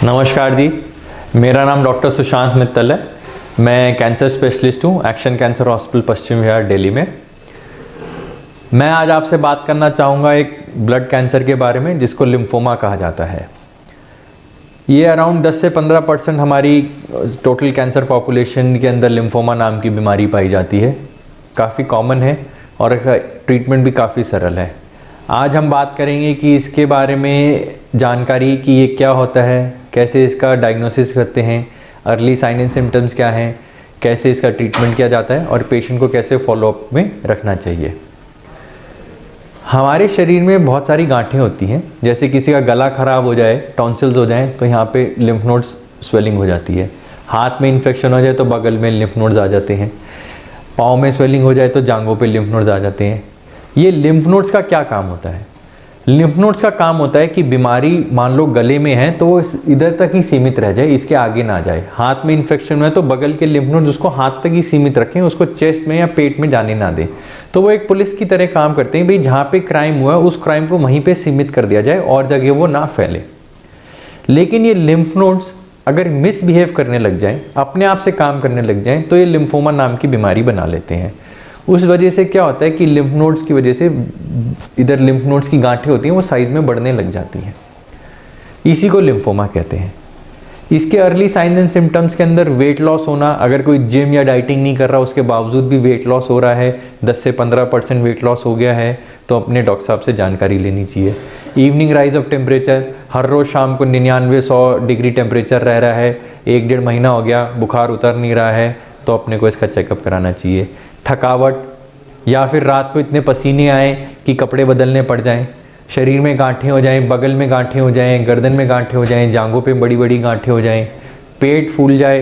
नमस्कार जी, मेरा नाम डॉक्टर सुशांत मित्तल है। मैं कैंसर स्पेशलिस्ट हूँ action cancer hospital Paschim Vihar Delhi में। मैं आज आपसे बात करना चाहूँगा एक ब्लड कैंसर के बारे में जिसको लिम्फोमा कहा जाता है। ये अराउंड 10 से 15% हमारी टोटल कैंसर पॉपुलेशन के अंदर लिम्फोमा नाम की बीमारी पाई जाती है। काफ़ी कॉमन है और ट्रीटमेंट भी काफ़ी सरल है। आज हम बात करेंगे कि इसके बारे में जानकारी कि ये क्या होता है, कैसे इसका डायग्नोसिस करते हैं, अर्ली साइन एंड सिम्टम्स क्या हैं, कैसे इसका ट्रीटमेंट किया जाता है और पेशेंट को कैसे फॉलोअप में रखना चाहिए। हमारे शरीर में बहुत सारी गांठें होती हैं। जैसे किसी का गला ख़राब हो जाए, टॉन्सिल्स हो जाएं, तो यहाँ पे लिम्फ नोड्स स्वेलिंग हो जाती है। हाथ में इन्फेक्शन हो जाए तो बगल में लिम्फ नोड्स आ जाते हैं। पाँव में स्वेलिंग हो जाए तो जांघों पे लिम्फ नोड्स आ जाते हैं। ये लिम्फ नोड्स का क्या काम होता है? लिम्फ नोड्स का काम होता है कि बीमारी मान लो गले में है तो वो इधर तक ही सीमित रह जाए, इसके आगे ना जाए। हाथ में इन्फेक्शन हुआ है तो बगल के लिम्फ नोड्स उसको हाथ तक ही सीमित रखें, उसको चेस्ट में या पेट में जाने ना दें। तो वो एक पुलिस की तरह काम करते हैं, भाई जहाँ पे क्राइम हुआ है उस क्राइम को वहीं पे सीमित कर दिया जाए और जगह वो ना फैले। लेकिन ये लिम्फ नोड्स अगर मिसबिहेव करने लग जाएं, अपने आप से काम करने लग जाएं, तो ये लिम्फोमा नाम की बीमारी बना लेते हैं। उस वजह से क्या होता है कि लिम्फ नोड्स की वजह से इधर लिम्फ नोड्स की गांठें होती हैं, वो साइज में बढ़ने लग जाती हैं। इसी को लिम्फोमा कहते हैं। इसके अर्ली साइन एंड सिम्टम्स के अंदर वेट लॉस होना, अगर कोई जिम या डाइटिंग नहीं कर रहा उसके बावजूद भी वेट लॉस हो रहा है, 10 से 15% वेट लॉस हो गया है, तो अपने डॉक्टर साहब से जानकारी लेनी चाहिए। इवनिंग राइज ऑफ टेम्परेचर, हर रोज़ शाम को 99-100 डिग्री टेम्परेचर रह रहा है, 1-1.5 महीना हो गया, बुखार उतर नहीं रहा है, तो अपने को इसका चेकअप कराना चाहिए। थकावट या फिर रात को इतने पसीने आए कि कपड़े बदलने पड़ जाएं, शरीर में गांठें हो जाएं, बगल में गांठें हो जाएं, गर्दन में गांठें हो जाएं, जांघों पे बड़ी बड़ी गांठें हो जाएं, पेट फूल जाए,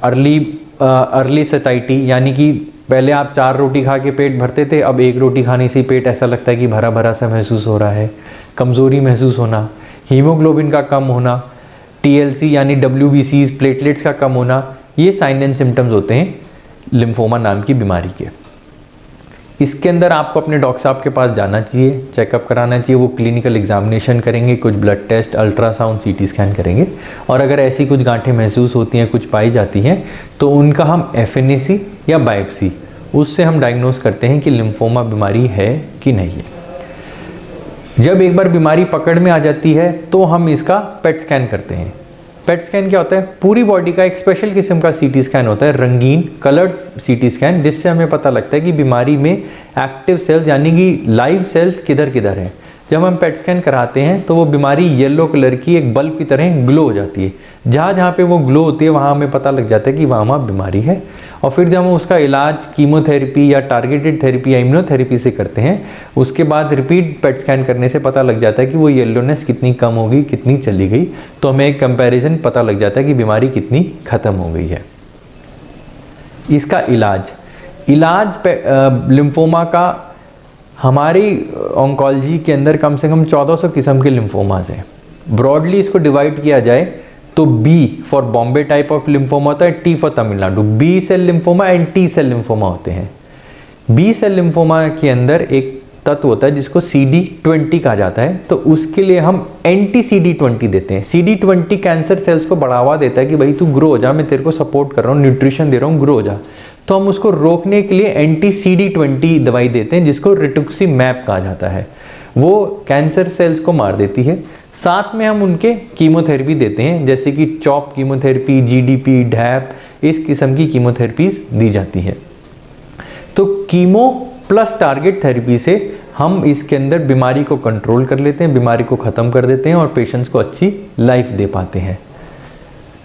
अर्ली सैटिस्फैक्शन, यानी कि पहले आप 4 रोटी खा के पेट भरते थे, अब 1 रोटी खाने से पेट ऐसा लगता है कि भरा भरा सा महसूस हो रहा है, कमज़ोरी महसूस होना, हीमोग्लोबिन का कम होना, TLC यानी WBCs प्लेटलेट्स का कम होना, ये साइन एंड सिम्टम्स होते हैं लिम्फोमा नाम की बीमारी के। इसके अंदर आपको अपने डॉक्टर साहब के पास जाना चाहिए, चेकअप कराना चाहिए। वो क्लिनिकल एग्जामिनेशन करेंगे, कुछ blood test, ultrasound, CT scan करेंगे और अगर ऐसी कुछ गांठें महसूस होती हैं, कुछ पाई जाती हैं, तो उनका हम FNAC या बायोप्सी, उससे हम डायग्नोस करते हैं कि लिम्फोमा बीमारी है कि नहीं है। जब एक बार बीमारी पकड़ में आ जाती है तो हम इसका PET स्कैन करते हैं। PET स्कैन क्या होता है? पूरी बॉडी का एक स्पेशल किस्म का CT स्कैन होता है, रंगीन कलर्ड CT स्कैन, जिससे हमें पता लगता है कि बीमारी में एक्टिव सेल्स यानी कि लाइव सेल्स किधर किधर हैं। जब हम PET स्कैन कराते हैं तो वो बीमारी येलो कलर की एक बल्ब की तरह ग्लो हो जाती है। जहाँ जहाँ पे वो ग्लो होती है वहाँ हमें पता लग जाता है कि वहाँ बीमारी है। और फिर जब हम उसका इलाज कीमोथेरेपी या टारगेटेड थेरेपी या इम्यूनोथेरेपी से करते हैं, उसके बाद रिपीट PET स्कैन करने से पता लग जाता है कि वो येलोनेस कितनी कम हो गई, कितनी चली गई, तो हमें एक कंपैरिजन पता लग जाता है कि बीमारी कितनी ख़त्म हो गई है। इसका इलाज लिम्फोमा का हमारी ऑन्कोलॉजी के अंदर कम से कम 1400 किस्म के लिम्फोमास हैं। ब्रॉडली इसको डिवाइड किया जाए तो B for Bombay type of lymphoma होता है, T for Tamil Nadu. B cell lymphoma and T cell lymphoma होते हैं। B सेल लिम्फोमा के अंदर एक तत्व होता है जिसको CD20 कहा जाता है, तो उसके लिए हम एंटी CD20 देते हैं। CD20 कैंसर सेल्स को बढ़ावा देता है कि भाई तू ग्रो हो जा, मैं तेरे को सपोर्ट कर रहा हूँ, न्यूट्रिशन दे रहा हूँ, ग्रो हो जा। तो हम उसको रोकने के लिए एंटी CD20 दवाई देते हैं जिसको रिटुक्सीमैब कहा जाता है। वो कैंसर सेल्स को मार देती है। साथ में हम उनके कीमोथेरेपी देते हैं, जैसे कि चॉप कीमोथेरेपी, GDP, डैप, इस किस्म की कीमोथेरेपीज दी जाती है। तो कीमो प्लस टारगेट थेरेपी से हम इसके अंदर बीमारी को कंट्रोल कर लेते हैं, बीमारी को ख़त्म कर देते हैं और पेशेंट्स को अच्छी लाइफ दे पाते हैं।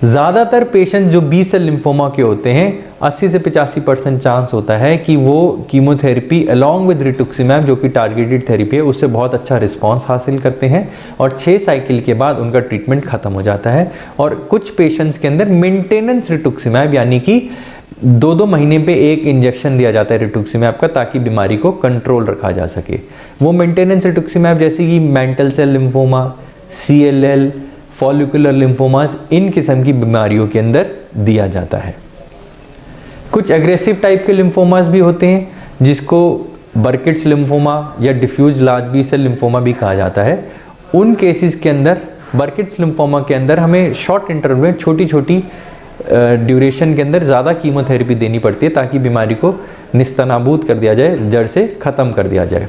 ज़्यादातर पेशेंट जो B सेल लिम्फोमा के होते हैं, 80 से 85% चांस होता है कि वो कीमोथेरेपी अलॉन्ग विद रिटुक्सीमैब, जो कि टारगेटेड थेरेपी है, उससे बहुत अच्छा रिस्पांस हासिल करते हैं और 6 साइकिल के बाद उनका ट्रीटमेंट ख़त्म हो जाता है। और कुछ पेशेंट्स के अंदर मेंटेनेंस रिटुक्सीमैब यानी कि 2-2 महीने पे एक इंजेक्शन दिया जाता है रिटुक्सीमैब का, ताकि बीमारी को कंट्रोल रखा जा सके। वो मेंटेनेंस रिटुक्सीमैब जैसे कि mantle cell lymphoma, CLL, follicular lymphomas, इन किस्म की बीमारियों के अंदर दिया जाता है। कुछ एग्रेसिव टाइप के लिम्फोमास भी होते हैं जिसको बर्किट्स लिम्फोमा या diffuse large B cell lymphoma भी कहा जाता है। उन केसेस के अंदर बर्किट्स लिम्फोमा के अंदर हमें शॉर्ट इंटरवल में छोटी छोटी ड्यूरेशन के अंदर ज़्यादा कीमोथेरेपी देनी पड़ती है ताकि बीमारी को निस्तनाबूद कर दिया जाए, जड़ से ख़त्म कर दिया जाए।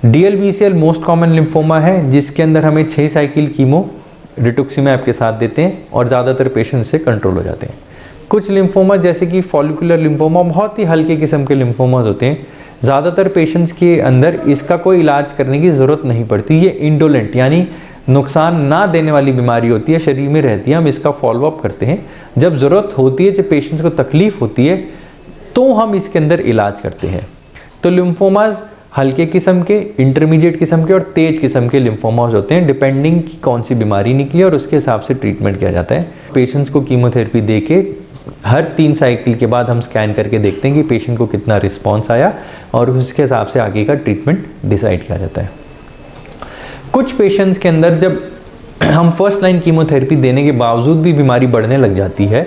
DLBCL मोस्ट कॉमन लिम्फोमा है जिसके अंदर हमें 6 साइकिल कीमो रिटुक्सिमैब के साथ देते हैं और ज़्यादातर पेशेंट से कंट्रोल हो जाते हैं। कुछ लिम्फोमा जैसे कि फॉलिकुलर लिम्फोमा बहुत ही हल्के किस्म के लिम्फोमास होते हैं, ज़्यादातर पेशेंट्स के अंदर इसका कोई इलाज करने की ज़रूरत नहीं पड़ती। ये इंडोलेंट यानी नुकसान ना देने वाली बीमारी होती है, शरीर में रहती है, हम इसका फॉलोअप करते हैं। जब ज़रूरत होती है, जब पेशेंट्स को तकलीफ़ होती है तो हम इसके अंदर इलाज करते हैं। तो लिम्फोमास हल्के किस्म के, इंटरमीडिएट किस्म के और तेज किस्म के लिम्फोमास होते हैं, डिपेंडिंग की कौन सी बीमारी निकली और उसके हिसाब से ट्रीटमेंट किया जाता है। पेशेंट्स को कीमोथेरेपी दे के हर 3 साइकिल के बाद हम स्कैन करके देखते हैं कि पेशेंट को कितना रिस्पॉन्स आया और उसके हिसाब से आगे का ट्रीटमेंट डिसाइड किया जाता है। कुछ पेशेंट्स के अंदर जब हम फर्स्ट लाइन कीमोथेरेपी देने के बावजूद भी बीमारी बढ़ने लग जाती है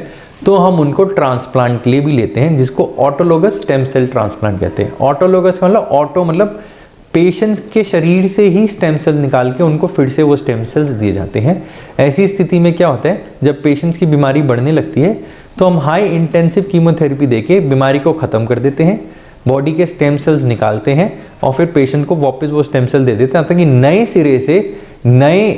तो हम उनको ट्रांसप्लांट के लिए भी लेते हैं, जिसको ऑटोलोगस स्टेम सेल ट्रांसप्लांट कहते हैं। ऑटोलोगस मतलब ऑटो मतलब पेशेंट्स के शरीर से ही स्टेम सेल निकाल के उनको फिर से वो स्टेम सेल्स दिए जाते हैं। ऐसी स्थिति में क्या होता है, जब पेशेंट्स की बीमारी बढ़ने लगती है तो हम हाई इंटेंसिव कीमोथेरेपी देके बीमारी को ख़त्म कर देते हैं, बॉडी के स्टेम सेल्स निकालते हैं और फिर पेशेंट को वापस वो स्टेम सेल दे देते हैं ताकि नए सिरे से नए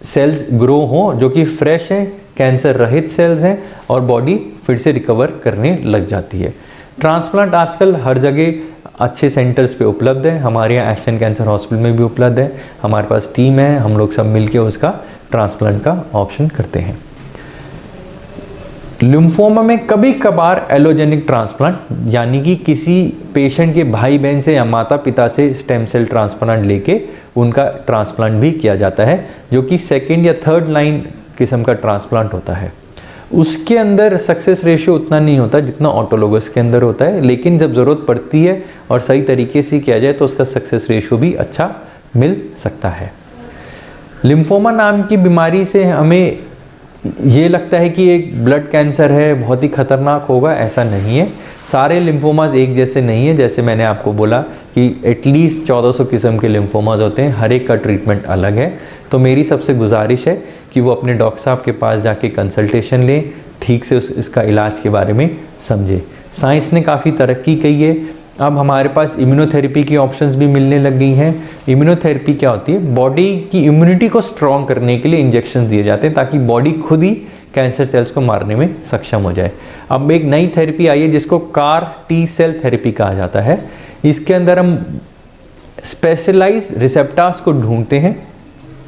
सेल्स ग्रो हों जो कि फ्रेश हैं, कैंसर रहित सेल्स हैं और बॉडी फिर से रिकवर करने लग जाती है। ट्रांसप्लांट आजकल हर जगह अच्छे सेंटर्स पे उपलब्ध है, हमारे यहाँ एक्शन कैंसर हॉस्पिटल में भी उपलब्ध है, हमारे पास टीम है, हम लोग सब मिलके उसका ट्रांसप्लांट का ऑप्शन करते हैं। लिम्फोमा में कभी कभार एलोजेनिक ट्रांसप्लांट यानी कि किसी पेशेंट के भाई बहन से या माता पिता से स्टेम सेल ट्रांसप्लांट लेके उनका ट्रांसप्लांट भी किया जाता है, जो कि सेकेंड या थर्ड लाइन किस्म का ट्रांसप्लांट होता है। उसके अंदर सक्सेस रेशियो उतना नहीं होता जितना ऑटोलोगस के अंदर होता है, लेकिन जब ज़रूरत पड़ती है और सही तरीके से किया जाए तो उसका सक्सेस रेशियो भी अच्छा मिल सकता है। लिम्फोमा नाम की बीमारी से हमें ये लगता है कि एक ब्लड कैंसर है, बहुत ही खतरनाक होगा, ऐसा नहीं है। सारे लिम्फोमास एक जैसे नहीं है, जैसे मैंने आपको बोला कि एटलीस्ट 1400 किस्म के लिम्फोमास होते हैं, हर एक का ट्रीटमेंट अलग है। तो मेरी सबसे गुजारिश है कि वो अपने डॉक्टर साहब के पास जाके कंसल्टेशन लें, ठीक से इसका इलाज के बारे में समझें। साइंस ने काफ़ी तरक्की की है, अब हमारे पास इम्यूनोथेरेपी की ऑप्शंस भी मिलने लग गई हैं। इम्यूनोथेरेपी क्या होती है, बॉडी की इम्यूनिटी को स्ट्रॉन्ग करने के लिए इंजेक्शन दिए जाते हैं ताकि बॉडी खुद ही कैंसर सेल्स को मारने में सक्षम हो जाए। अब एक नई थेरेपी आई है जिसको कार टी सेल थेरेपी कहा जाता है। इसके अंदर हम स्पेशलाइज्ड रिसेप्टर्स को ढूंढते हैं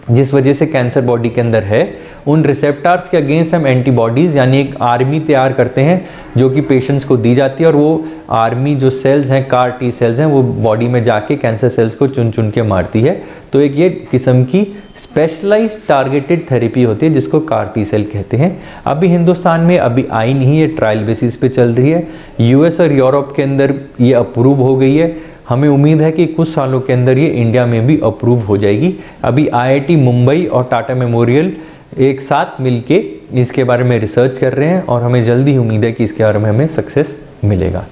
जिस वजह से कैंसर बॉडी के अंदर है, उन रिसेप्टर्स के अगेंस्ट हम एंटीबॉडीज़ यानी एक आर्मी तैयार करते हैं जो कि पेशेंट्स को दी जाती है और वो आर्मी जो सेल्स हैं, कार टी सेल्स हैं, वो बॉडी में जाके कैंसर सेल्स को चुन चुन के मारती है। तो एक ये किस्म की स्पेशलाइज्ड टारगेटेड थेरेपी होती है जिसको कार टी सेल कहते हैं। अभी हिंदुस्तान में अभी आई नहीं है, ट्रायल बेसिस पे चल रही है। यूएस और यूरोप के अंदर ये अप्रूव हो गई है। हमें उम्मीद है कि कुछ सालों के अंदर ये इंडिया में भी अप्रूव हो जाएगी। अभी IIT मुंबई और टाटा मेमोरियल एक साथ मिलके इसके बारे में रिसर्च कर रहे हैं और हमें जल्दी उम्मीद है कि इसके बारे में हमें सक्सेस मिलेगा।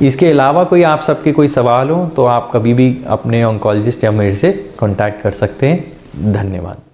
इसके अलावा कोई आप सबके कोई सवाल हो तो आप कभी भी अपने ऑन्कोलॉजिस्ट या मेरे से कॉन्टैक्ट कर सकते हैं। धन्यवाद।